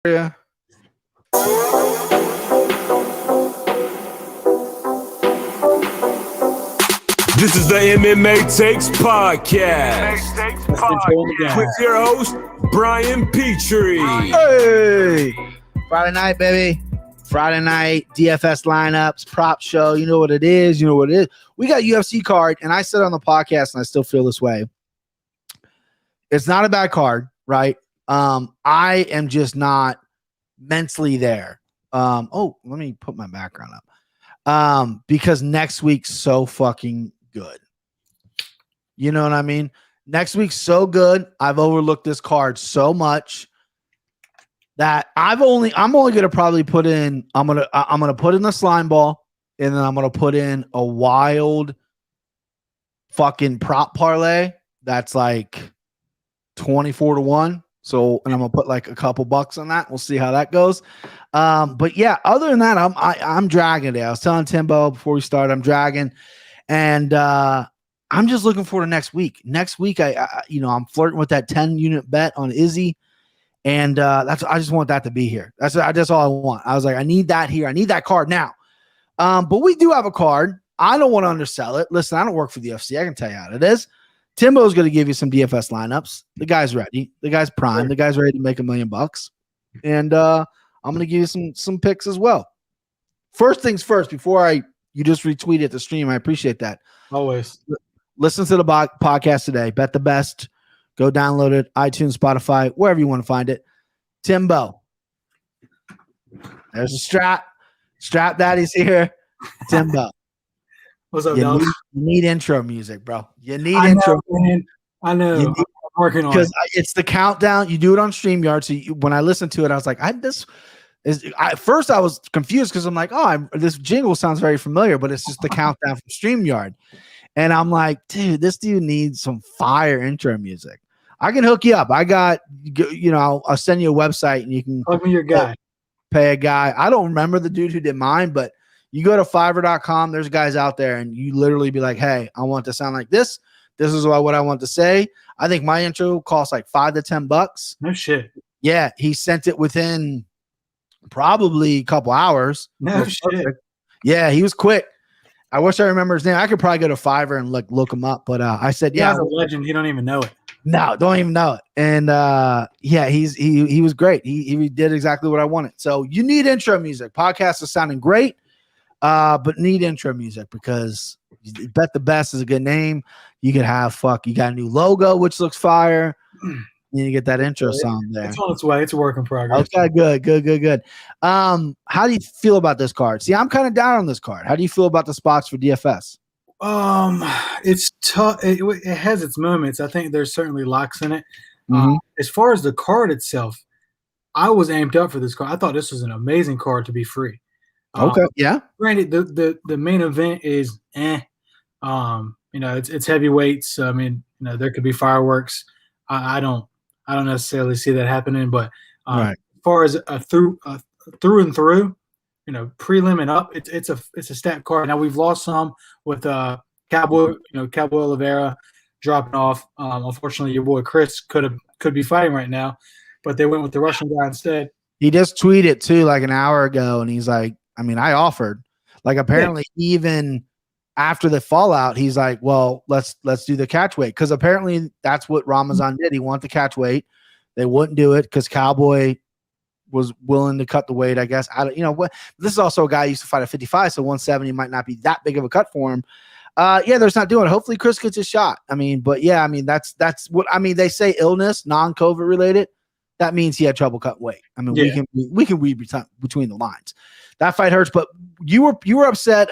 Yeah. This is the MMA Takes Podcast with your host, Brian Petrie. Hey, Friday night, baby. Friday night, DFS lineups, prop show. You know what it is. We got UFC card, and I said on the podcast, and I still feel this way. It's not a bad card, right? I am just not mentally there. Let me put my background up. Because next week's so fucking good. You know what I mean? Next week's so good. I've overlooked this card so much that I'm only gonna probably put in. I'm gonna put in the slime ball, and then I'm gonna put in a wild fucking prop parlay that's like 24-1. So, and I'm gonna put like a couple bucks on that. We'll see how that goes. But yeah, other than that, I'm dragging it. I was telling Timbo before we start, I'm dragging, and I'm just looking forward to next week. Next week, I'm flirting with that 10-unit bet on Izzy, and I just want that to be here. That's all I want. I was like, I need that here. I need that card now. But we do have a card. I don't want to undersell it. Listen, I don't work for the UFC. I can tell you how it is. Timbo's going to give you some DFS lineups. The guy's ready. The guy's prime. The guy's ready to make $1 million. And I'm going to give you some picks as well. First things first, before you just retweeted the stream, I appreciate that. Always. Listen to the podcast today. Bet the best. Go download it. iTunes, Spotify, wherever you want to find it. Timbo. There's a strap. Strap daddy's here. Timbo. What's up, you need intro music, bro. You need intro. Man. I know. I'm working on it. Because it's the countdown. You do it on StreamYard. So when I listened to it, I was like, first I was confused because I'm like, this jingle sounds very familiar, but it's just the countdown from StreamYard. And I'm like, dude, this dude needs some fire intro music. I can hook you up. I got, I'll send you a website and you can plug me your guy. Pay a guy. I don't remember the dude who did mine, but you go to Fiverr.com, there's guys out there, and you literally be like, hey, I want to sound like this. This is what I want to say. I think my intro costs like $5 to $10. No shit. Yeah, he sent it within probably a couple hours. No shit. Perfect. Yeah, he was quick. I wish I remember his name. I could probably go to Fiverr and look him up. But I said, yeah. He's a legend. You don't even know it. No, don't even know it. And he was great. He did exactly what I wanted. So you need intro music. Podcast is sounding great. But need intro music because Bet the Best is a good name. You could have you got a new logo, which looks fire. You get that intro song there. It's on its way. It's a work in progress. Okay, good. How do you feel about this card? See, I'm kind of down on this card. How do you feel about the spots for DFS? It's tough. It has its moments. I think there's certainly locks in it. Mm-hmm. As far as the card itself, I was amped up for this card. I thought this was an amazing card to be free. Okay. Yeah. Granted, the main event is it's heavyweights. I mean, there could be fireworks. I don't necessarily see that happening. But right. As far as through and through, prelim and up, it's a stat card. Now we've lost some with Cowboy Rivera dropping off. Unfortunately, your boy Chris could be fighting right now, but they went with the Russian guy instead. He just tweeted too, like an hour ago, and he's like, I offered. Like apparently even after the fallout, he's like, well, let's do the catch weight. Because apparently that's what Ramazan did. He wanted the catch weight. They wouldn't do it because Cowboy was willing to cut the weight, I guess. This is also a guy who used to fight at 55, so 170 might not be that big of a cut for him. They're not doing it. Hopefully Chris gets a shot. That's what they say illness, non-COVID related. That means he had trouble cutting weight. We can read between the lines. That fight hurts, but you were upset.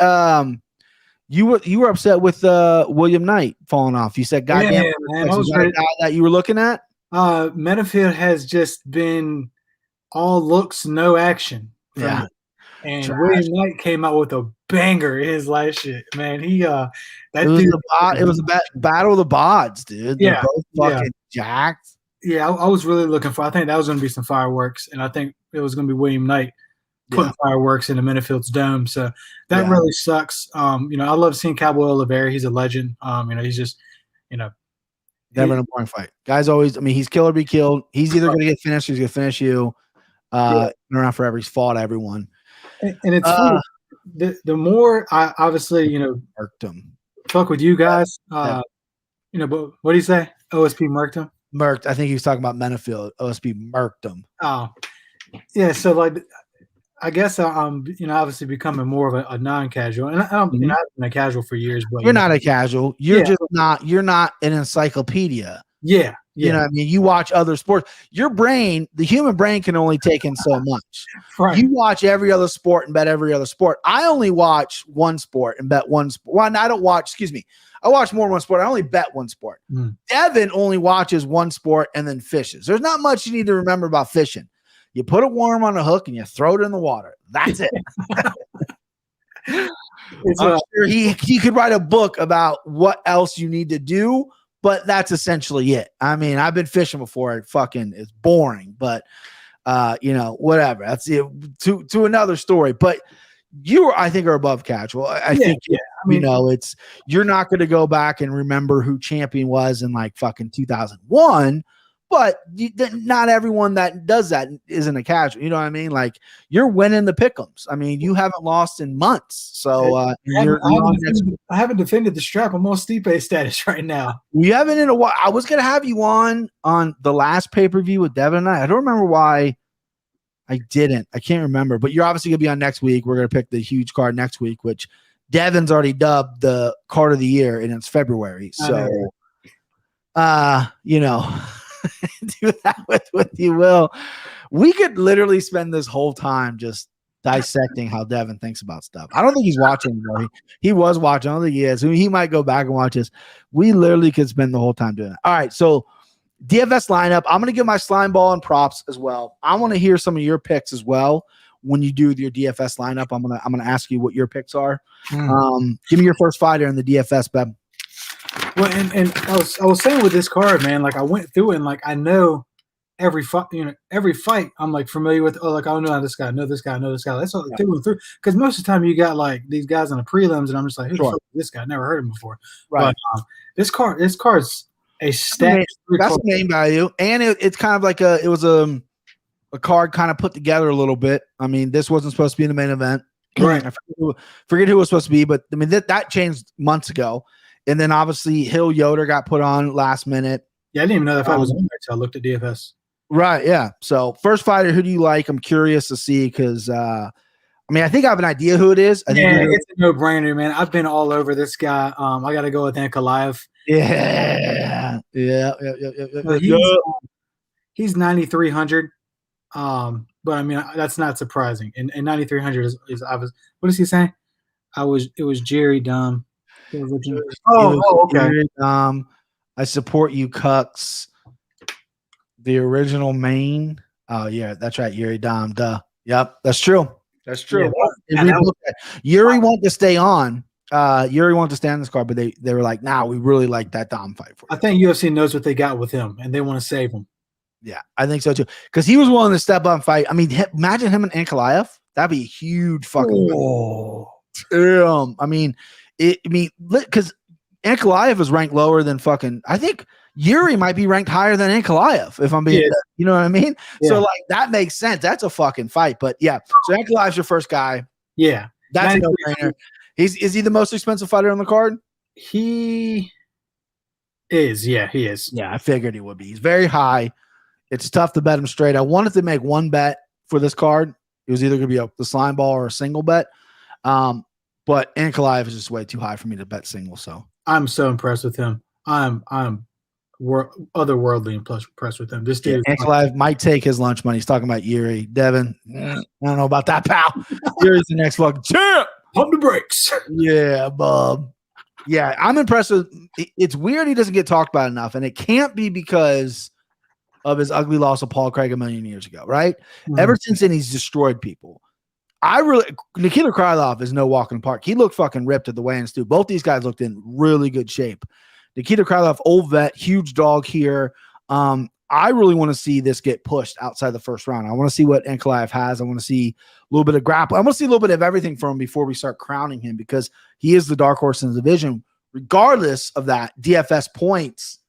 You were upset with William Knight falling off. You said, "Goddamn, man, was that a guy that you were looking at?" Metafield has just been all looks, no action. Yeah, and trash. William Knight came out with a banger in his last shit. Man, it was a battle of the bods, dude. Yeah, they're both fucking jacked. Yeah, I was really looking for. I think that was going to be some fireworks, and I think it was going to be William Knight putting fireworks in the Minifield's dome. So that really sucks. I love seeing Cowboy Oliveira. He's a legend. He's just, never in a boring fight. Guys always, he's kill or be killed. He's either going to get finished or he's going to finish you. Around forever. He's fought everyone. And it's funny. The more I obviously, Murked him. Fuck with you guys. But what do you say? OSP murked him? Murked. I think he was talking about Menafield. OSP murked him. Oh, yeah. So like, I guess I'm, obviously becoming more of a non-casual, and I don't, I've been a casual for years. But you're not a casual. You're just not. You're not an encyclopedia. Yeah. You know what I mean? You watch other sports. Your brain, the human brain, can only take in so much. Right. You watch every other sport and bet every other sport. I only watch one sport and bet one sport. Well, I don't watch. Excuse me. I watch more than one sport. I only bet one sport. Devin only watches one sport and then fishes. There's not much you need to remember about fishing. You put a worm on a hook and you throw it in the water. That's it. I'm sure he could write a book about what else you need to do, but that's essentially it. I mean, I've been fishing before. It's boring, but whatever. That's it. To another story. But you, I think, are above casual. I think, I mean, you're not going to go back and remember who champion was in like fucking 2001. But not everyone that does that isn't a casual. You know what I mean? Like, you're winning the pick'ems. I mean, you haven't lost in months. So I haven't defended the strap. I'm on Stipe status right now. We haven't in a while. I was going to have you on the last pay-per-view with Devin and I. I don't remember why I didn't. I can't remember. But you're obviously going to be on next week. We're going to pick the huge card next week, which Devin's already dubbed the card of the year, and it's February. So, do that with what you will. We could literally spend this whole time just dissecting how Devin thinks about stuff. I don't think he's watching anymore. He was watching. I don't think he is. He might go back and watch this. We literally could spend the whole time doing it. All right, so DFS lineup. I'm going to give my slime ball and props as well. I want to hear some of your picks as well when you do your DFS lineup. I'm gonna ask you what your picks are. Give me your first fighter in the DFS, Beb. Well, and I was saying with this card, man, like I went through it and like I know every fight, I'm like familiar with. Oh, like I know this guy, I know this guy, I know this guy. That's all through and through. Because most of the time you got like these guys on the prelims, and I'm just like, who the fuck is this guy? I never heard him before. Right. But this card's a stack. That's name value, and it's kind of like it was a card kind of put together a little bit. I mean, this wasn't supposed to be in the main event. Right. I forget who it was supposed to be, but I mean that changed months ago. And then obviously Hill Yoder got put on last minute. Yeah, I didn't even know that fight was on there until I looked at DFS. Right, yeah. So first fighter, who do you like? I'm curious to see because I think I have an idea who it is. I think it's a no-brainer, man. I've been all over this guy. I got to go with Ankalaev. Yeah. He's 9,300. But I mean that's not surprising. And 9,300 is obvious. What is he saying? It was Jerry Dumb. Okay. I support you, cucks. The original main. Oh yeah, that's right. Yuri Dom. Duh. Yep, that's true. That's true. Yeah, Yuri wanted to stay on. Yuri wanted to stay on this card, but they were like, "Nah, we really like that Dom fight for you." I think UFC knows what they got with him, and they want to save him. Yeah, I think so too. Because he was willing to step up and fight. I mean, imagine him and Ankalaev. That'd be a huge fucking. Oh. I mean, because Ankalaev is ranked lower than fucking. I think Yuri might be ranked higher than Ankalaev. If I'm being, you know what I mean. Yeah. So like that makes sense. That's a fucking fight. But yeah, so Ankalaev's your first guy. Yeah, that's a no-brainer. Is he the most expensive fighter on the card? He is. Yeah, he is. Yeah, I figured he would be. He's very high. It's tough to bet him straight. I wanted to make one bet for this card. It was either going to be the slime ball or a single bet. But Ankalaev is just way too high for me to bet single. So I'm so impressed with him. I'm otherworldly impressed with him. This dude, Ankalaev might take his lunch money. He's talking about Yuri. Devin, I don't know about that, pal. Yuri's the next fucking champ. Pump the brakes. Yeah, bub. Yeah, I'm impressed with. It's weird he doesn't get talked about enough, and it can't be because of his ugly loss of Paul Craig a million years ago, right? Mm-hmm. Ever since then, he's destroyed people. Nikita Krylov is no walk in the park. He looked fucking ripped at the weigh-ins too. Both these guys looked in really good shape. Nikita Krylov, old vet, huge dog here. I really want to see this get pushed outside the first round. I want to see what Ankalaev has. I want to see a little bit of grapple. I want to see a little bit of everything from him before we start crowning him because he is the dark horse in the division. Regardless of that, DFS points,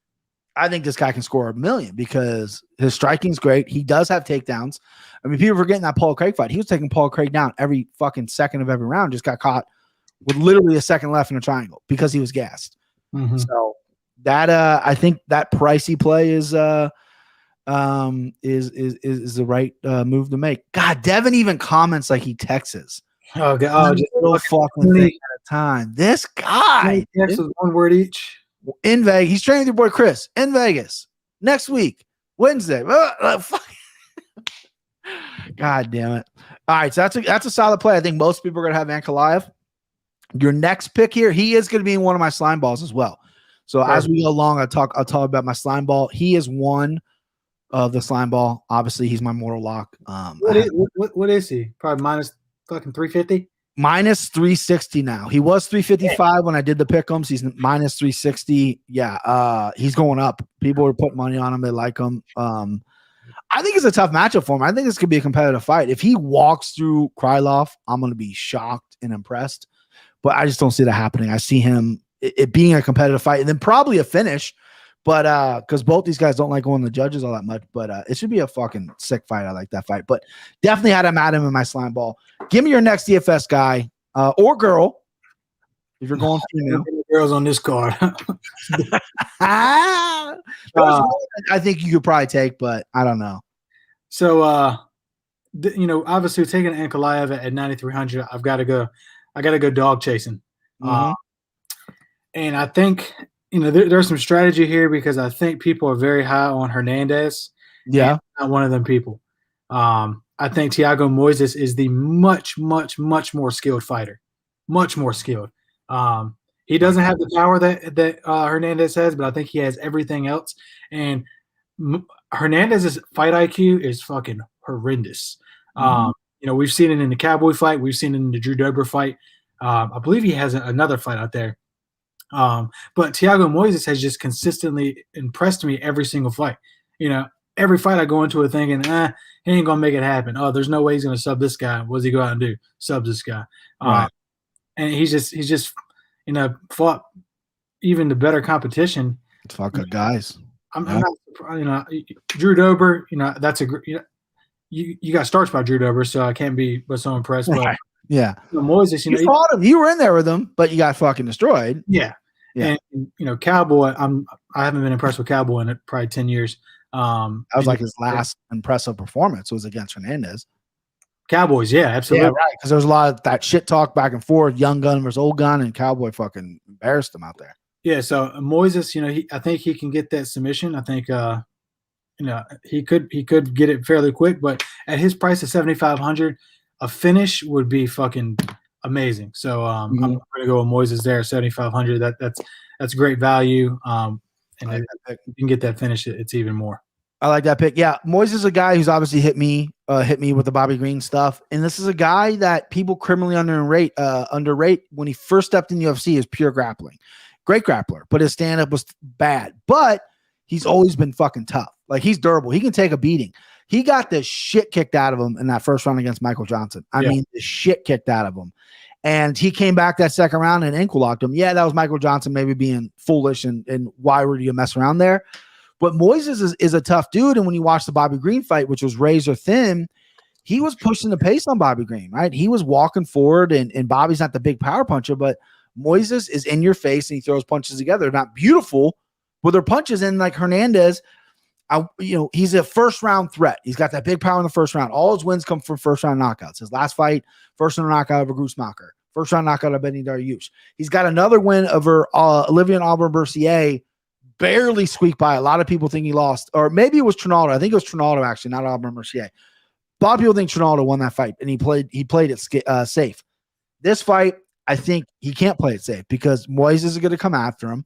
I think this guy can score 1 million because his striking's great. He does have takedowns. I mean, people forgetting that Paul Craig fight. He was taking Paul Craig down every fucking second of every round. Just got caught with literally a second left in a triangle because he was gassed. So that I think that pricey play is the right move to make. God, Devin even comments like he texts. Oh God! Just little fucking thing at a time. This guy, one word each. In Vegas, he's training with your boy Chris in Vegas next week, Wednesday. God damn it! All right, so that's a solid play. I think most people are gonna have Ankalaev. Your next pick here, he is gonna be in one of my slime balls as well. So as we go along, I'll talk about my slime ball. He is one of the slime ball. Obviously, he's my mortal lock. What is he? Probably minus fucking 350. Minus 360 now. He was 355 when I did the pick'ems. He's minus 360. Yeah, he's going up. People are putting money on him. They like him. I think it's a tough matchup for him. I think this could be a competitive fight. If he walks through Krylov, I'm going to be shocked and impressed. But I just don't see that happening. I see him it being a competitive fight and then probably a finish. But because both these guys don't like going to the judges all that much, but it should be a fucking sick fight. I like that fight, but definitely had him at him in my slime ball. Give me your next DFS guy or girl if you're going female. Girls on this card. I think you could probably take, but I don't know. So obviously taking Ankalaev at 9,300, I got to go dog chasing, and I think. There's some strategy here because I think people are very high on Hernandez. Yeah. Not one of them people. I think Thiago Moises is the much, much, much more skilled fighter. Much more skilled. He doesn't have the power that Hernandez has, but I think he has everything else. And Hernandez's fight IQ is fucking horrendous. We've seen it in the Cowboy fight. We've seen it in the Drew Dober fight. I believe he has another fight out there. But Thiago Moises has just consistently impressed me every single fight. Every fight I go into it thinking, he ain't gonna make it happen. Oh, there's no way he's gonna sub this guy. What does he go out and do? Sub this guy. Right. And he's just fought even the better competition. Fuck good guys. I'm not Drew Dober. That's you got starts by Drew Dober, so I can't be but so impressed. But yeah, Moises, you fought him. You were in there with him, but you got fucking destroyed. Yeah. And Cowboy, I haven't been impressed with Cowboy in probably 10 years. That was like his last impressive performance was against Hernandez. Cowboys, yeah, absolutely. Yeah, right. Because there was a lot of that shit talk back and forth, young gun versus old gun, and Cowboy fucking embarrassed him out there. Yeah, so Moises, I think he can get that submission. I think he could get it fairly quick, but at his price of 7,500, a finish would be fucking amazing. So I'm going to go with Moises there, 7,500. That's great value. And if you can get that finish, it's even more. I like that pick. Yeah, Moises is a guy who's obviously hit me with the Bobby Green stuff, and this is a guy that people criminally underrate when he first stepped in the UFC is pure grappling. Great grappler, but his stand-up was bad. But he's always been fucking tough. Like, he's durable. He can take a beating. He got the shit kicked out of him in that first round against Michael Johnson. I mean, the shit kicked out of him. And he came back that second round and ankle locked him. Yeah, that was Michael Johnson maybe being foolish and why would you mess around there? But Moises is a tough dude. And when you watch the Bobby Green fight, which was razor thin, he was pushing the pace on Bobby Green, right? He was walking forward, and Bobby's not the big power puncher, but Moises is in your face and he throws punches together. They're not beautiful, but they're punches. And like Hernandez, he's a first round threat. He's got that big power in the first round. All his wins come from first round knockouts. His last fight, first round knockout over Grussmacher, first round knockout of Benny Dariush. He's got another win over Olivier Aubin-Mercier, barely squeaked by. A lot of people think he lost, or maybe it was Trinaldo. I think it was Trinaldo actually, not Aubin-Mercier. A lot of people think Trinaldo won that fight, and he played it safe. This fight, I think he can't play it safe because Moises is going to come after him.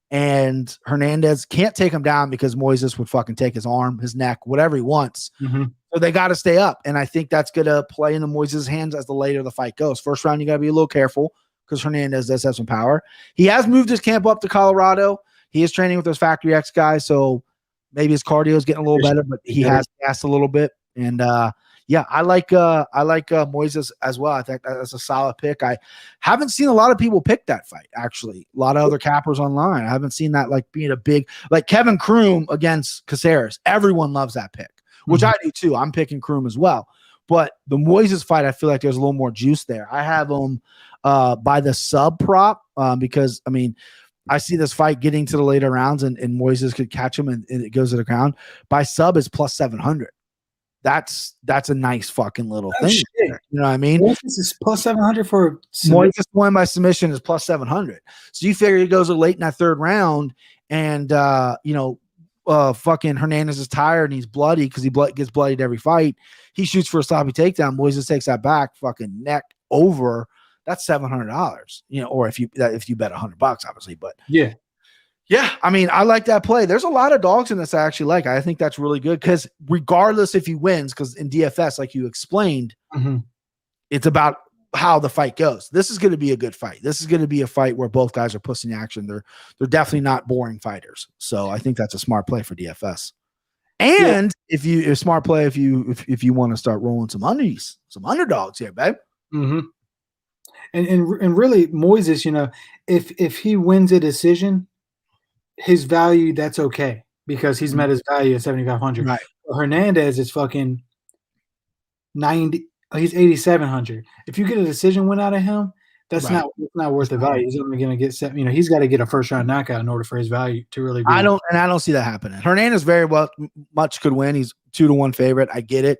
And Hernandez can't take him down because Moises would fucking take his arm, his neck, whatever he wants. So they got to stay up. And I think that's going to play in the Moises' hands as the later the fight goes. First round, you got to be a little careful because Hernandez does have some power. He has moved his camp up to Colorado. He is training with those Factory X guys. So maybe his cardio is getting a little better, but he has gassed a little bit. And yeah, I like Moises as well. I think that's a solid pick. I haven't seen a lot of people pick that fight, actually. A lot of other cappers online. I haven't seen that like being a big, like Kevin Kroom against Caceres. Everyone loves that pick, which I do too. I'm picking Kroom as well. But the Moises fight, I feel like there's a little more juice there. I have him by the sub prop because, I mean, I see this fight getting to the later rounds and Moises could catch him and it goes to the ground. By sub is plus 700. That's a nice fucking little thing. Shit. You know what I mean? Moises is plus 700 for Moises win by submission is plus 700. So you figure he goes late in that third round and, fucking Hernandez is tired and he's bloody because he gets bloodied every fight. He shoots for a sloppy takedown. Moises takes that back, fucking neck over. That's $700, or if you bet $100, obviously. But yeah. I mean, I like that play. There's a lot of dogs in this I actually like. I think that's really good because regardless if he wins, because in DFS, like you explained, it's about how the fight goes. This is going to be a good fight. This is going to be a fight where both guys are pushing action. They're definitely not boring fighters. So I think that's a smart play for DFS. And if you want to start rolling some underdogs here, babe. And really, Moises, if he wins a decision, his value, that's okay because he's met his value at 7,500. Right. Hernandez is fucking 90. He's 8,700. If you get a decision win out of him, that's not worth the value. He's only going to get set. He's got to get a first round knockout in order for his value to really. I don't see that happening. Hernandez very much could win. He's 2-1 favorite. I get it,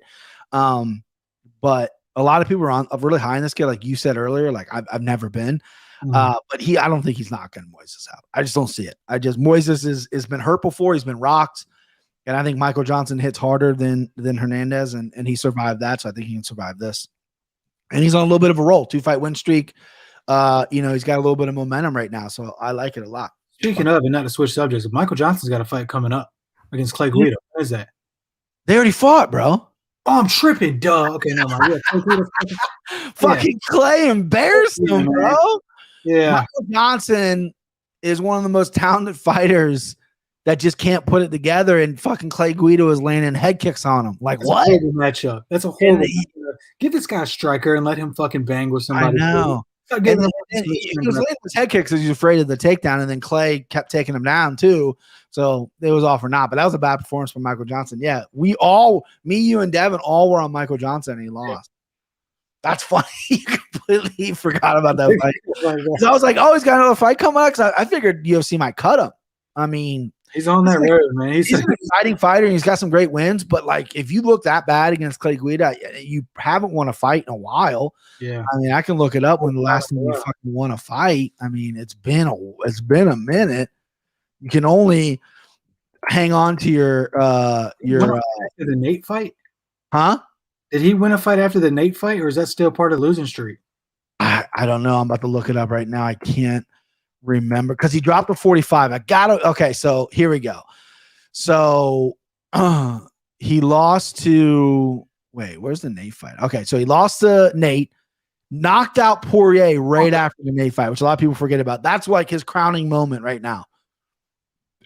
but a lot of people are really high in this kid, like you said earlier. Like I've never been, but I don't think he's knocking Moises out. I just don't see it. Moises has been hurt before. He's been rocked, and I think Michael Johnson hits harder than Hernandez, and he survived that. So I think he can survive this. And he's on a little bit of a roll, 2-fight win streak. He's got a little bit of momentum right now, so I like it a lot. Speaking of, and not to switch subjects, Michael Johnson's got a fight coming up against Clay Guida. What is that? They already fought, bro. Oh, I'm tripping, duh. Okay, no mind. Fucking Clay embarrassed him, bro. Yeah. Michael Johnson is one of the most talented fighters that just can't put it together, and fucking Clay Guida is landing head kicks on him. Like, what? A horrible matchup. That's a horrible matchup. Give this guy a striker and let him fucking bang with somebody. I know. He was landing his head kicks because he was afraid of the takedown, and then Clay kept taking him down too. So it was all for naught. But that was a bad performance from Michael Johnson. Yeah, me, you, and Devin all were on Michael Johnson, and he lost. Yeah. That's funny. You completely forgot about that fight. I was like, oh, he's got another fight coming up. Because I figured UFC might cut him. I mean, he's on that road, man. He's an exciting fighter, and he's got some great wins. But like, if you look that bad against Clay Guida, you haven't won a fight in a while. Yeah, I mean, I can look it up when the last time you fucking won a fight. I mean, it's been a minute. You can only hang on to your after the Nate fight, huh? Did he win a fight after the Nate fight, or is that still part of losing streak? I don't know. I'm about to look it up right now. I can't remember because he dropped a 45. Okay, so here we go. So he lost to where's the Nate fight? Okay, so he lost to Nate, knocked out Poirier right after the Nate fight, which a lot of people forget about. That's like his crowning moment right now.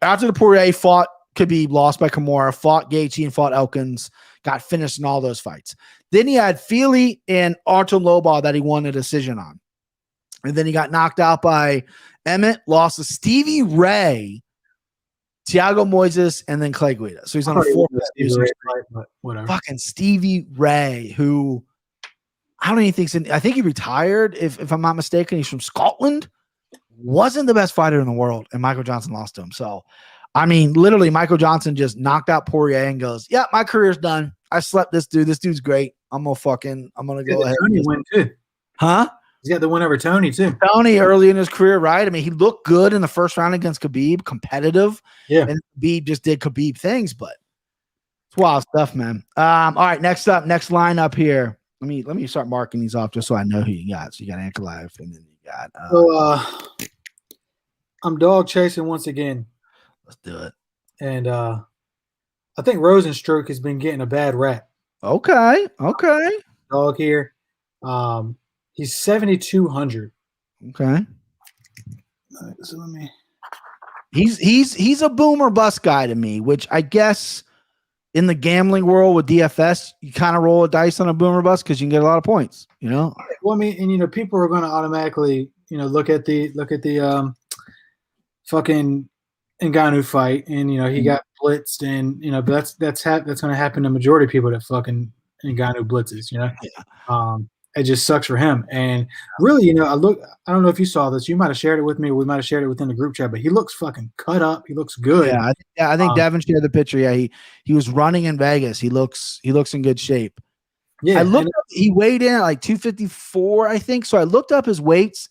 After the Poirier fought Khabib, lost by Kimura, fought Gaethje and fought Elkins, got finished in all those fights. Then he had Feely and Artem Lobov that he won a decision on. And then he got knocked out by Emmett, lost to Stevie Ray, Thiago Moises, and then Clay Guida. So he's on the 4th. Fucking Stevie Ray, who I don't even think I think he retired, if I'm not mistaken. He's from Scotland. Wasn't the best fighter in the world, and Michael Johnson lost to him. So, I mean, literally, Michael Johnson just knocked out Poirier and goes, "Yeah, my career's done. I slept this dude. This dude's great. I'm gonna go ahead." Tony win too, huh? He's got the win over Tony too. Tony early in his career, right? I mean, he looked good in the first round against Khabib, competitive. Yeah, and Khabib just did Khabib things, but it's wild stuff, man. All right, next lineup here. Let me start marking these off just so I know who you got. So you got Ankalaev, and then you got. I'm dog chasing once again. Let's do it. And I think Rozenstruik has been getting a bad rap. Okay. Dog here. He's 7,200. Okay. So let me. He's a boom or bust guy to me, which I guess in the gambling world with DFS, you kind of roll a dice on a boomer bust because you can get a lot of points. Well, I mean, and people are going to automatically look at the fucking Ngannou fight, and he got blitzed, and but that's going to happen to the majority of people that fucking Ngannou blitzes. It just sucks for him. And really, I don't know if you saw this. You might have shared it with me. We might have shared it within the group chat, but he looks fucking cut up. He looks good. Yeah, I think Devin shared the picture. Yeah, he was running in Vegas. He looks in good shape. Yeah, he weighed in at like 254, I think. So I looked up his weights,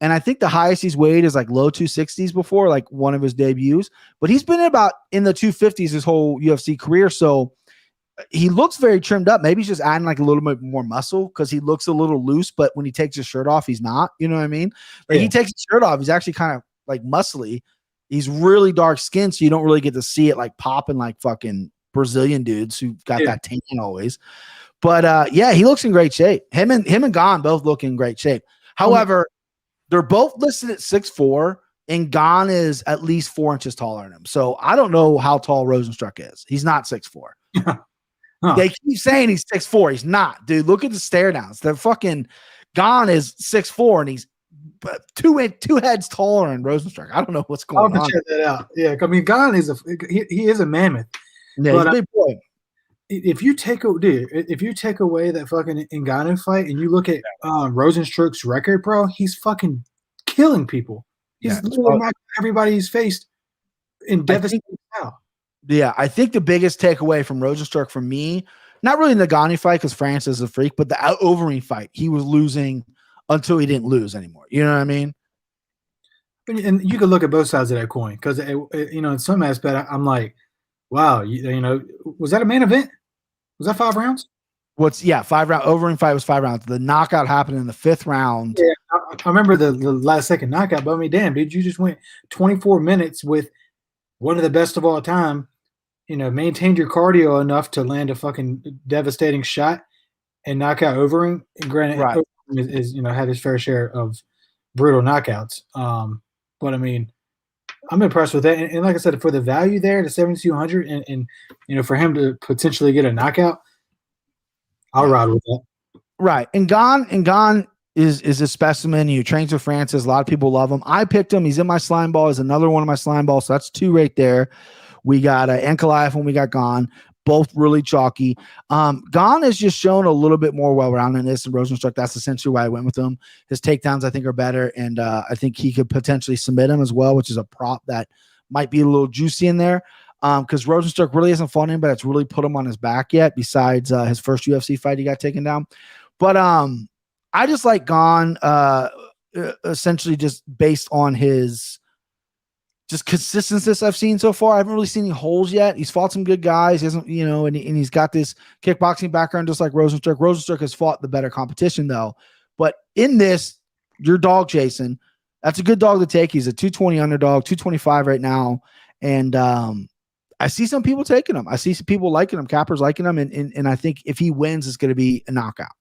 and I think the highest he's weighed is like low 260s before, like one of his debuts. But he's been about in the 250s his whole UFC career. So he looks very trimmed up. Maybe he's just adding like a little bit more muscle because he looks a little loose, but when he takes his shirt off, he's not. You know what I mean? Like he takes his shirt off, he's actually kind of like muscly. He's really dark skinned, so you don't really get to see it like popping like fucking Brazilian dudes who got that tan always. But he looks in great shape. Him and Gane both look in great shape. However, they're both listed at 6'4", and Gane is at least 4 inches taller than him. So I don't know how tall Rozenstruik is. He's not 6'4". They keep saying he's 6'4". He's not, dude. Look at the stare downs. The fucking Gane is 6'4", and he's two heads taller than Rozenstruik. I don't know what's going on. I'll check that out. Yeah, I mean, Gane is he is a mammoth. Yeah, he's a big boy. If you take away that fucking Ngannou fight and you look at Rozenstruik's record, bro, he's fucking killing people. He's literally knocking everybody he's faced in devastating style. Yeah, I think the biggest takeaway from Rozenstruik for me, not really in the Gane fight because France is a freak, but the Overeem fight, he was losing until he didn't lose anymore. You know what I mean? And you could look at both sides of that coin because, in some aspect, I'm like, wow, was that a main event? Was that 5 rounds? 5 round Overeem fight was 5 rounds. The knockout happened in the 5th round. Yeah, I remember the last second knockout, but I mean, damn, dude, you just went 24 minutes with one of the best of all time. Maintained your cardio enough to land a fucking devastating shot and knock out Overeem. And granted, Overeem is had his fair share of brutal knockouts. But I mean, I'm impressed with that. And like I said, for the value there, the 7,200, and for him to potentially get a knockout, I'll ride with that. Right. And Gane is a specimen. He trains with Francis. A lot of people love him. I picked him. He's in my slime ball. He's another one of my slime balls. So that's 2 right there. We got Ankalaev and we got Gane, both really chalky. Gane has just shown a little bit more well-roundedness than Rozenstruik. That's essentially why I went with him. His takedowns, I think, are better, and I think he could potentially submit him as well, which is a prop that might be a little juicy in there because Rozenstruik really hasn't fought him, but it's really put him on his back yet besides his first UFC fight he got taken down. But I just like Gane essentially just based on his just consistency I've seen so far. I haven't really seen any holes yet. He's fought some good guys. He hasn't, and he's got this kickboxing background just like Rozenstruik. Rozenstruik has fought the better competition though. But in this, your dog, Jason, that's a good dog to take. He's a 220 underdog, 225 right now. And I see some people taking him. I see some people liking him. Capper's liking him. And I think if he wins, it's going to be a knockout.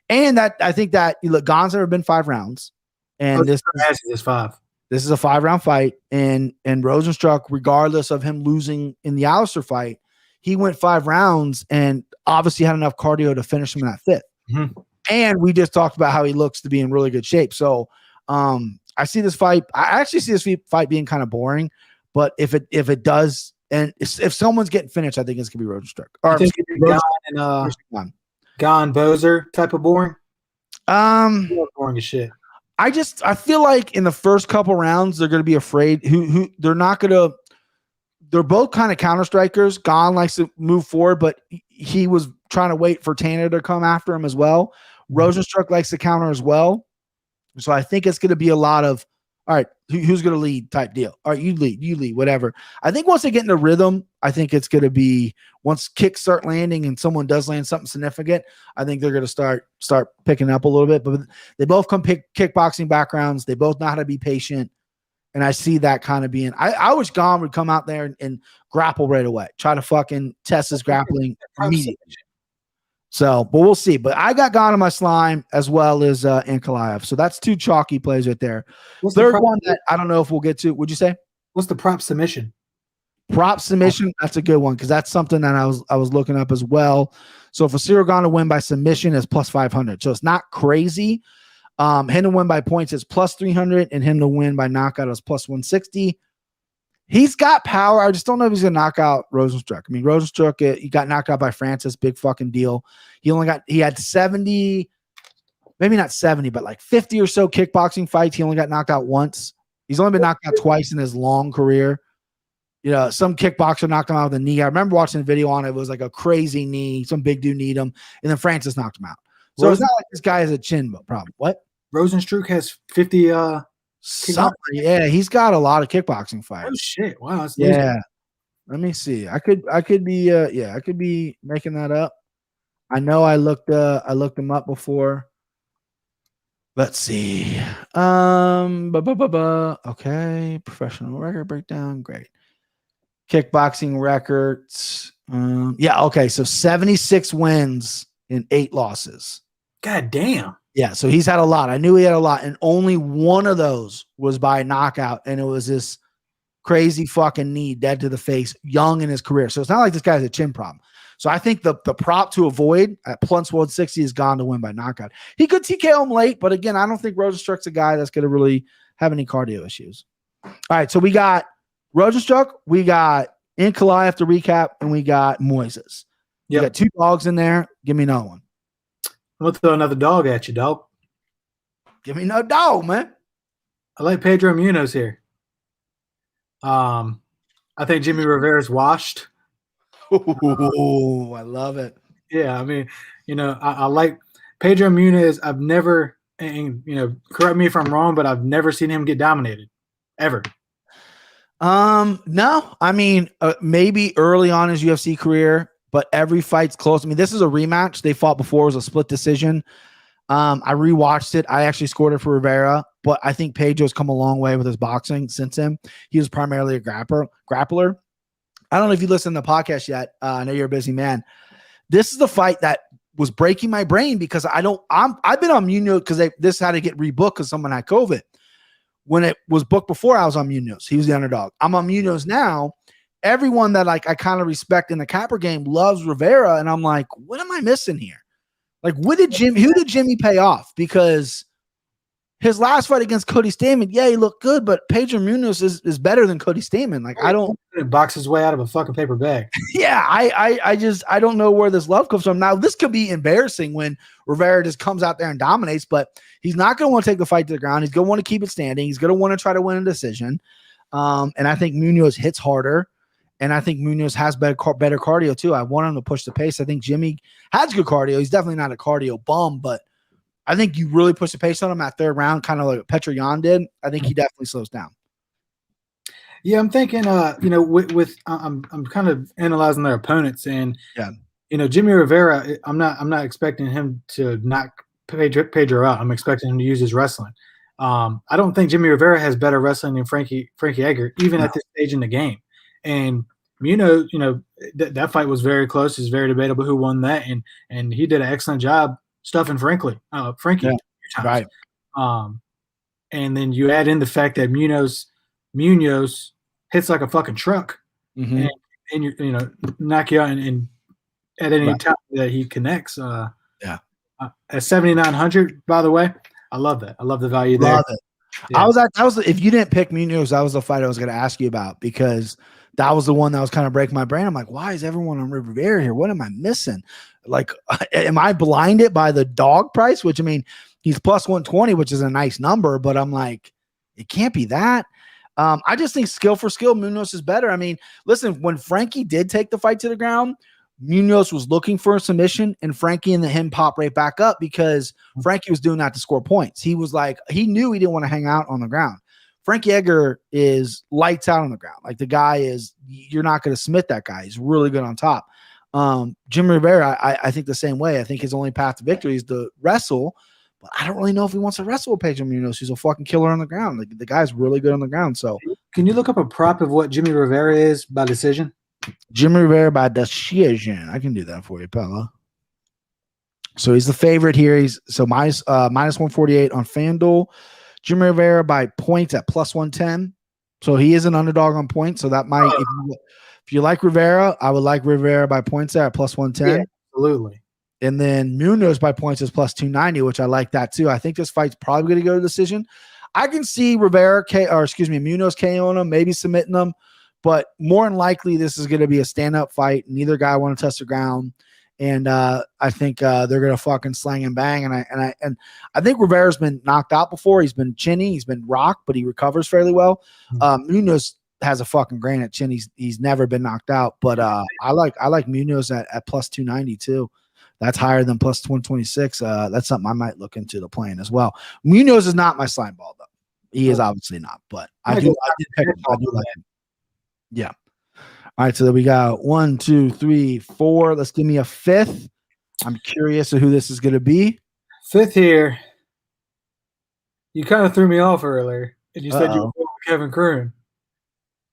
And that I think that Gane's never been 5 rounds. And this is 5. This is a 5-round fight, and Rozenstruik, regardless of him losing in the Alistair fight, he went 5 rounds and obviously had enough cardio to finish him in that 5th. Mm-hmm. And we just talked about how he looks to be in really good shape. So I see this fight. I actually see this fight being kind of boring, but if it does, and if someone's getting finished, I think it's gonna be Rozenstruik. Or Gane Bozer type of boring. Boring as shit. I feel like in the first couple rounds, they're going to be afraid they're not going to, they're both kind of counter strikers. Gane likes to move forward, but he was trying to wait for Tanner to come after him as well. Rozenstruik likes to counter as well. So I think it's going to be a lot of, all right, who's going to lead type deal. All right, you lead, whatever. I think once they get in the rhythm, I think it's going to be once kicks start landing and someone does land something significant, I think they're going to start picking up a little bit. But they both come kickboxing backgrounds. They both know how to be patient. And I see that kind of being, I wish Gane would come out there and grapple right away. Try to fucking test his grappling immediately. So, but we'll see. But I got Gane on my slime as well as Ankalaev. So that's 2 chalky plays right there. Third one that I don't know if we'll get to. Would you say? What's the prop submission? Prop submission, that's a good one because that's something that I was looking up as well. So for Cyril Gane to win by submission is plus 500. So it's not crazy. Him to win by points is plus 300, and him to win by knockout is plus 160. He's got power. I just don't know if he's gonna knock out Rozenstruik. I mean, Rozenstruik, he got knocked out by Francis, big fucking deal. He had 70, maybe not 70, but like 50 or so kickboxing fights. He only got knocked out once. He's only been knocked out twice in his long career. You know, some kickboxer knocked him out with a knee. I remember watching a video on it. It was like a crazy knee. Some big dude kneed him, and then Francis knocked him out. So it's not like this guy has a chin problem. What? Rozenstruik has 50 yeah, he's got a lot of kickboxing fights. Oh shit. Wow, that's yeah. Let me see. I could be making that up. I know I looked him up before. Let's see. Okay, professional record breakdown. Great. Kickboxing records. Yeah, okay. So 76 wins and 8 losses. God damn. Yeah, so he's had a lot. I knew he had a lot, and only one of those was by knockout, and it was this crazy fucking knee, dead to the face, young in his career. So it's not like this guy has a chin problem. So I think the prop to avoid at plus 160 is Gane to win by knockout. He could TKO him late, but again, I don't think Rozenstruik's a guy that's going to really have any cardio issues. All right, so we got Rozenstruik, we got Collier to recap, and we got Moises. You got 2 dogs in there. Give me another one. I'm going to throw another dog at you, dog. Give me no dog, man. I like Pedro Munoz here. I think Jimmy Rivera's washed. Oh, I love it. Yeah, I mean, I like Pedro Munoz. I've never, and correct me if I'm wrong, but I've never seen him get dominated, ever. No, I mean, maybe early on his UFC career, but every fight's close. I mean, this is a rematch. They fought before. It was a split decision. I rewatched it. I actually scored it for Rivera, but I think Pedro's come a long way with his boxing since him. He was primarily a grappler. I don't know if you listened to the podcast yet. I know you're a busy man. This is the fight that was breaking my brain because I've been on Munoz because this had to get rebooked because someone had COVID. When it was booked before, I was on Munoz. He was the underdog. I'm on Munoz now. Everyone that I kind of respect in the capper game loves Rivera, and I'm like, what am I missing here? Like, who did Jimmy pay off? Because his last fight against Cody Stamann, yeah, he looked good, but Pedro Munoz is better than Cody Stamann. Like, I don't box his way out of a fucking paper bag. Yeah, I don't know where this love comes from. Now, this could be embarrassing when Rivera just comes out there and dominates, but he's not going to want to take the fight to the ground. He's going to want to keep it standing. He's going to want to try to win a decision. And I think Munoz hits harder. And I think Munoz has better cardio too. I want him to push the pace. I think Jimmy has good cardio. He's definitely not a cardio bum, but I think you really push the pace on him at third round, kind of like Petroyan did. I think he definitely slows down. Yeah, I'm thinking, I'm kind of analyzing their opponents, and Jimmy Rivera. I'm not expecting him to knock Pedro out. I'm expecting him to use his wrestling. I don't think Jimmy Rivera has better wrestling than Frankie Edgar, even at this stage in the game. And Munoz, that fight was very close. It's very debatable who won that, and he did an excellent job stuffing Frankie. Right. And then you add in the fact that Munoz hits like a fucking truck, and you knock you out, and at any time that he connects. At 7,900, by the way, I love that. I love the value there. Love it. Yeah. If you didn't pick Munoz, that was the fight I was going to ask you about because that was the one that was kind of breaking my brain. I'm like, why is everyone on Rivera here? What am I missing? Like, am I blinded by the dog price? Which, I mean, he's plus 120, which is a nice number, but I'm like, it can't be that. I just think skill for skill, Munoz is better. I mean, listen, when Frankie did take the fight to the ground, Munoz was looking for a submission, and Frankie and him pop right back up because Frankie was doing that to score points. He was like, he knew he didn't want to hang out on the ground. Frankie Edgar is lights out on the ground. Like, the guy is, you're not going to submit that guy. He's really good on top. Jim Rivera, I think the same way. I think his only path to victory is to wrestle, but I don't really know if he wants to wrestle with Pedro Munoz. He's a fucking killer on the ground. Like, the guy's really good on the ground. So, can you look up a prop of what Jimmy Rivera is by decision? Jimmy Rivera by decision. I can do that for you, Pella. So he's the favorite here. He's minus 148 on FanDuel. Jimmy Rivera by points at plus 110. So he is an underdog on points. So that might, if you like Rivera, I would like Rivera by points there at plus 110. Yeah, absolutely. And then Munoz by points is plus 290, which I like that too. I think this fight's probably going to go to decision. I can see Munoz KOing him, maybe submitting him, but more than likely this is going to be a stand-up fight. Neither guy want to touch the ground. And I think they're going to fucking slang and bang. And I think Rivera's been knocked out before. He's been chinny. He's been rocked, but he recovers fairly well. Munoz has a fucking granite chin. He's never been knocked out. But I like Munoz at plus 290 too. That's higher than plus 126. That's something I might look into the playing as well. Munoz is not my slime ball though. He is obviously not, but I do pick him. I do like him. Yeah. All right, so we got 1, 2, 3, 4. Let's give me a fifth. I'm curious of who this is going to be. Fifth here. You kind of threw me off earlier, and you said you were going Kevin Croom.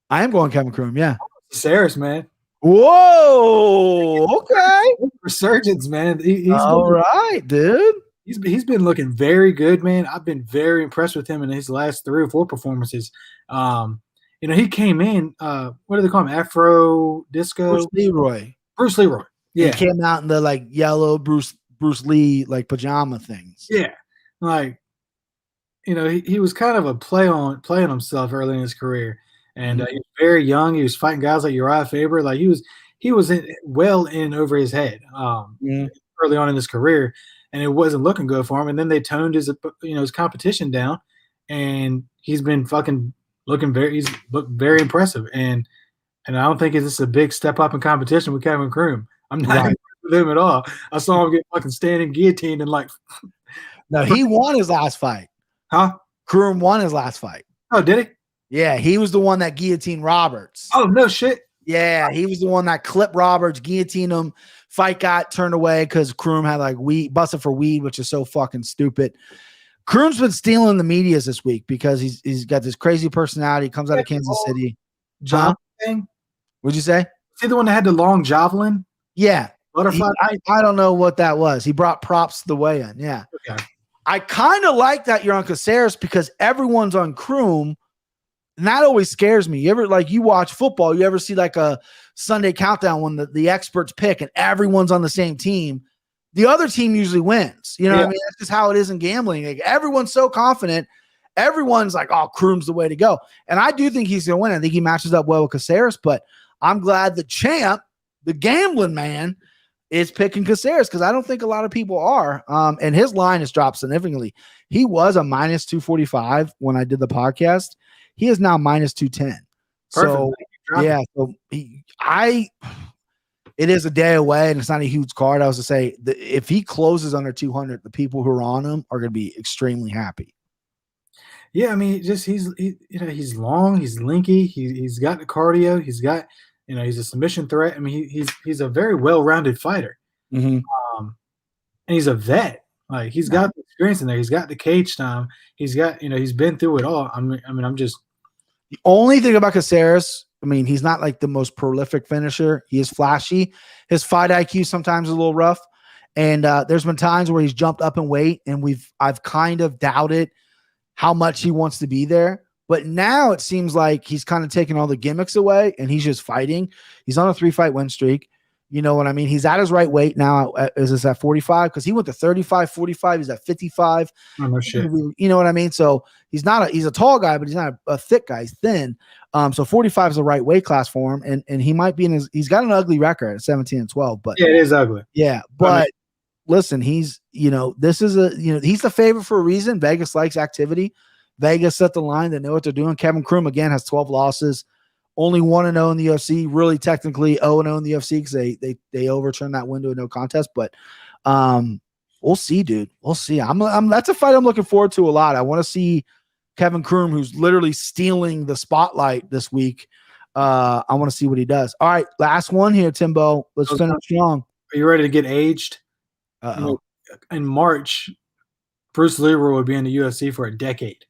I am going Kevin Croom, yeah. Caceres, man. Whoa, okay. Resurgence, man. All right, dude. He's been looking very good, man. I've been very impressed with him in his last 3 or 4 performances. He came in, what do they call him? Afro Disco? Bruce Leroy. Yeah. He came out in the like yellow Bruce Lee like pajama things. Yeah. Like, he was kind of a playing himself early in his career. And he was very young. He was fighting guys like Uriah Faber. Like he was well in over his head early on in his career, and it wasn't looking good for him. And then they toned his competition down, and he's been fucking he's looked very impressive. And I don't think it's just a big step up in competition with Kevin Croom. I'm not impressed with him at all. I saw him get fucking standing guillotined and like. No, he won his last fight. Huh? Croom won his last fight. Oh, did he? Yeah, he was the one that guillotined Roberts. Oh, no shit. Yeah, he was the one that clipped Roberts, guillotined him. Fight got turned away because Croom had like busted for weed, which is so fucking stupid. Croom's been stealing the medias this week because he's got this crazy personality. He comes out of Kansas City. Javelin thing? What'd you say? Is he the one that had the long javelin? Yeah. Butterfly? I don't know what that was. He brought props to the weigh-in. Yeah. Okay. I kind of like that you're on Caceres because everyone's on Croom. And that always scares me. You ever you watch football, you ever see like a Sunday countdown when the experts pick and everyone's on the same team, the other team usually wins. You know what I mean? That's just how it is in gambling. Like everyone's so confident. Everyone's like, oh, Croom's the way to go. And I do think he's going to win. I think he matches up well with Caceres, but I'm glad the champ, the gambling man, is picking Caceres because I don't think a lot of people are. And his line has dropped significantly. He was a minus 245 when I did the podcast. He is now minus 210. Perfect. So yeah, so it is a day away and it's not a huge card. I was to say if he closes under 200, the people who are on him are going to be extremely happy. Yeah, I mean, he's long, he's lanky, he's got the cardio, he's got he's a submission threat. I mean, he's a very well-rounded fighter, and he's a vet. Like he's got the experience in there. He's got the cage time. He's got he's been through it all. I'm just the only thing about Caceres. I mean, he's not like the most prolific finisher. He is flashy. His fight IQ sometimes is a little rough, and there's been times where he's jumped up in weight, and I've kind of doubted how much he wants to be there. But now it seems like he's kind of taking all the gimmicks away, and he's just fighting. He's on a 3-fight win streak. You know what I mean? He's at his right weight now. Is this at 45? Because he went to 35, 45. He's at 55. Oh, no shit. You know what I mean? So he's a tall guy, but he's not a thick guy. He's thin. So 45 is the right weight class for him. And he might be he's got an ugly record at 17-12. But yeah, it is ugly. Yeah. But listen, he's he's the favorite for a reason. Vegas likes activity. Vegas set the line. They know what they're doing. Kevin Croom, again, has 12 losses. Only 1-0 in the UFC, really technically 0-0 in the UFC because they overturned that window of no contest. But we'll see, dude. We'll see. That's a fight I'm looking forward to a lot. I want to see Kevin Croom, who's literally stealing the spotlight this week. I want to see what he does. All right, last one here, Timbo. Let's finish strong. Are you ready to get aged? In March, Bruce Leroy would be in the UFC for a decade.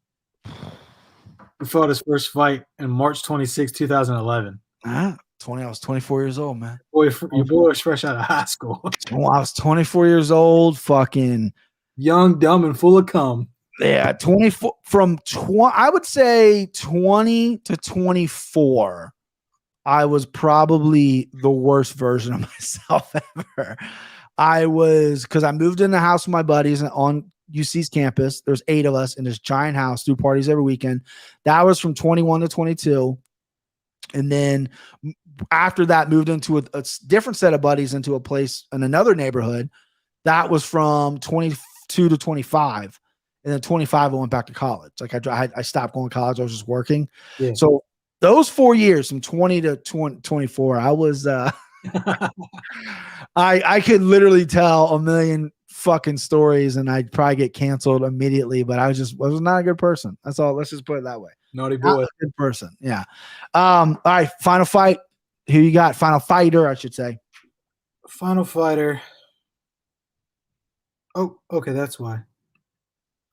He fought his first fight in March 26, 2011. I was 24 years old, man. Your boy was fresh out of high school. I was 24 years old, fucking young, dumb, and full of cum. Yeah, 24 from 20. I would say 20 to 24. I was probably the worst version of myself ever. Because I moved in the house with my buddies on UC's campus. There's 8 of us in this giant house, do parties every weekend. That was from 21 to 22. And then after that, moved into a different set of buddies into a place in another neighborhood. That was from 22 to 25. And then 25, I went back to college. Like I stopped going to college. I was just working. Yeah. So those 4 years from 20 to 24, I was I could literally tell a million fucking stories and I'd probably get canceled immediately, but I was not a good person. That's all. Let's just put it that way. Naughty boy. Not a good person. Yeah. All right. Final fight. Who you got? Final fighter, I should say. Final fighter. Oh, okay. That's why.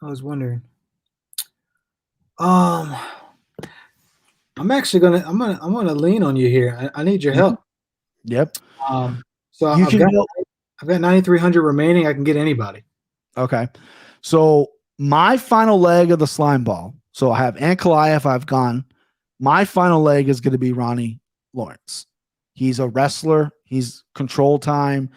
I was wondering. I'm actually gonna lean on you here. I need your help. Yep. So I've got 9,300 remaining. I can get anybody. Okay. So my final leg of the slime ball. So I have Ankalaev. I've gone. My final leg is going to be Ronnie Lawrence. He's a wrestler. He's control time.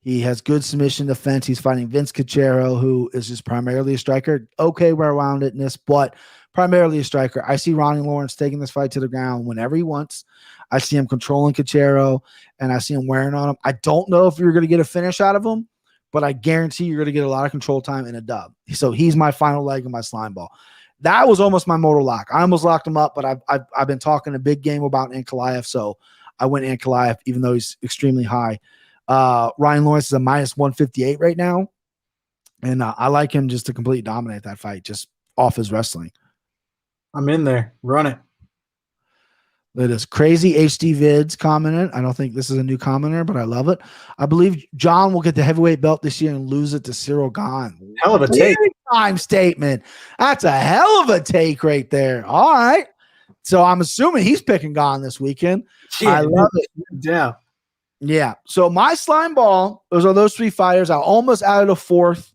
He has good submission defense. He's fighting Vince Cachero, who is just primarily a striker. Okay, we're around it in this, but primarily a striker. I see Ronnie Lawrence taking this fight to the ground whenever he wants. I see him controlling Cachero, and I see him wearing on him. I don't know if you're going to get a finish out of him, but I guarantee you're going to get a lot of control time and a dub. So he's my final leg of my slime ball. That was almost my mortal lock. I almost locked him up, but I've been talking a big game about Ankalaev, so I went Ankalaev, even though he's extremely high. Ryan Lawrence is a minus 158 right now, and I like him just to completely dominate that fight, just off his wrestling. I'm in there. Run it. Look at this crazy HD vids commented. I don't think this is a new commenter, but I love it. I believe John will get the heavyweight belt this year and lose it to Cyril Gane. Hell of a take. Time statement. That's a hell of a take right there. All right. So I'm assuming he's picking Gane this weekend. Yeah, I love it. Yeah. Yeah. So my slime ball, those 3 fighters. I almost added a 4th,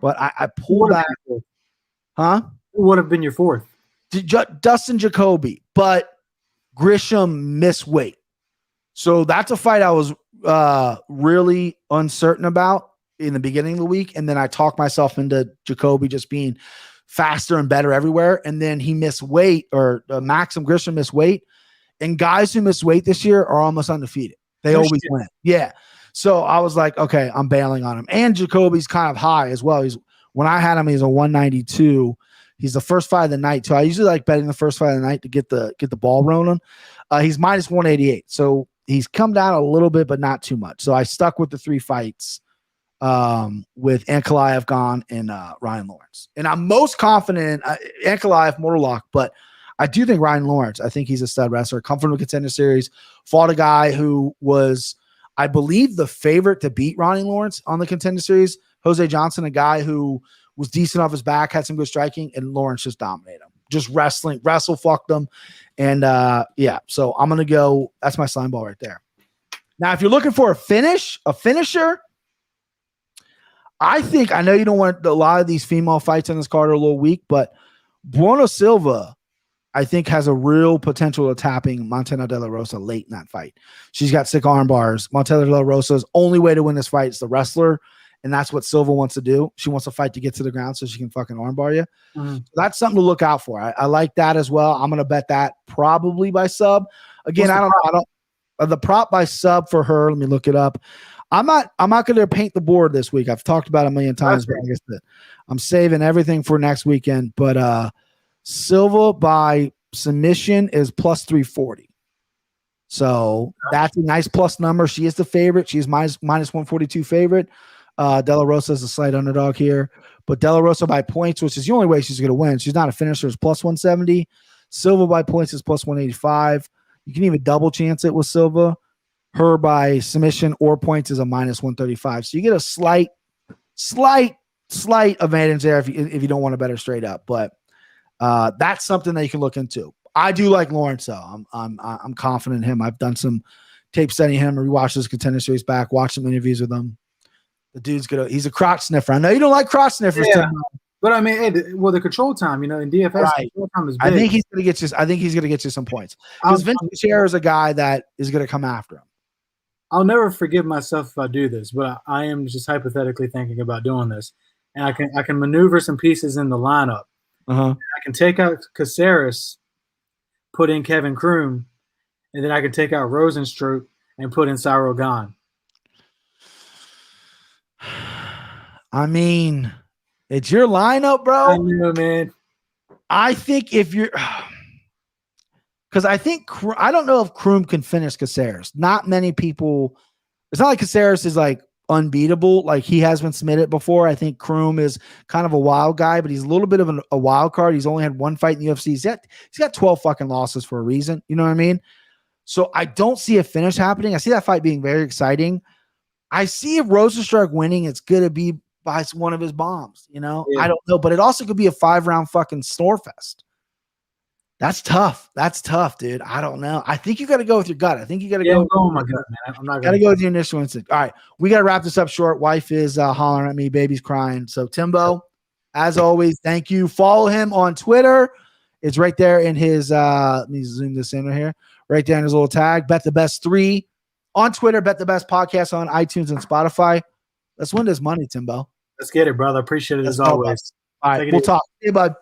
but I pulled back. Huh? Who would have been your 4th? Dustin Jacoby, but Grisham missed weight. So that's a fight I was really uncertain about in the beginning of the week. And then I talked myself into Jacoby just being faster and better everywhere. And then he missed weight, or Maxim Grisham missed weight. And guys who miss weight this year are almost undefeated. They always win. Yeah. So I was like, okay, I'm bailing on him. And Jacoby's kind of high as well. When I had him, he's a 192. He's the first fight of the night too. I usually like betting the first fight of the night to get the ball rolling. He's minus 188. So he's come down a little bit, but not too much. So I stuck with the 3 fights with Ankalaev, Gane, and Ryan Lawrence. And I'm most confident in Ankalaev, mortal lock, but I do think Ryan Lawrence, I think he's a stud wrestler. Come from the Contender Series, fought a guy who was, I believe, the favorite to beat Ronnie Lawrence on the Contender Series, Jose Johnson, a guy who was decent off his back, had some good striking, and Lawrence just dominated him. Just wrestle fucked him. And yeah, so I'm going to go, that's my slime ball right there. Now, if you're looking for a finisher, I know you don't want a lot of these female fights in this card are a little weak, but Bruno Silva, I think, has a real potential of tapping Montana De La Rosa late in that fight. She's got sick arm bars. Montana De La Rosa's only way to win this fight is the wrestler, and that's what Silva wants to do. She wants to fight to get to the ground so she can fucking arm bar you. Mm-hmm. So that's something to look out for. I like that as well. I'm going to bet that probably by sub. Again, I don't the prop by sub for her. Let me look it up. I'm not going to paint the board this week. I've talked about it a million times, but I guess I'm saving everything for next weekend. But Silva by submission is plus 340. So that's a nice plus number. She is the favorite. She's minus 142 favorite. De La Rosa is a slight underdog here, but De La Rosa by points, which is the only way she's going to win. She's not a finisher, is plus 170. Silva by points is plus 185. You can even double chance it with Silva. Her by submission or points is a minus 135. So you get a slight advantage there if you don't want to bet her straight up. But that's something that you can look into. I do like Lawrence though. I'm confident in him. I've done some tape studying him, rewatched his Contender Series back, watched some interviews with him. The dude's good. He's a crotch sniffer. I know you don't like crotch sniffers. Yeah. But I mean, hey, the control time, in DFS, Right. control time is big. I think he's going to get you some points because Vince Chair is a guy that is going to come after him. I'll never forgive myself if I do this, but I am just hypothetically thinking about doing this, and I can maneuver some pieces in the lineup. Uh-huh. I can take out Caceres, put in Kevin Kroom, and then I can take out Rozenstruik and put in Cyril Gane. I mean, it's your lineup, bro. I know, man. I think if you're because I don't know if Kroom can finish Caceres. Not many people. It's not like Caceres is like unbeatable. Like he has been submitted before. I think Kroom is kind of a wild guy, but he's a little bit of a wild card. He's only had one fight in the UFC. He's got 12 fucking losses for a reason. You know what I mean? So I don't see a finish happening. I see that fight being very exciting. I see if Rozenstruik winning, it's going to be by one of his bombs. Yeah. I don't know, but it also could be a 5-round fucking snore fest. That's tough. That's tough, dude. I don't know. I think you got to go with your gut. I think you got to go. Oh my God, man. I'm not got to go with your initial instinct. All right. We got to wrap this up short. Wife is hollering at me. Baby's crying. So Timbo, as always, thank you. Follow him on Twitter. It's right there in his, let me zoom this in right here. Right there in his little tag. Bet the Best 3 on Twitter. Bet the Best podcast on iTunes and Spotify. Let's win this money, Timbo. Let's get it, brother. Appreciate it as always. All right. We'll talk. See you, bud.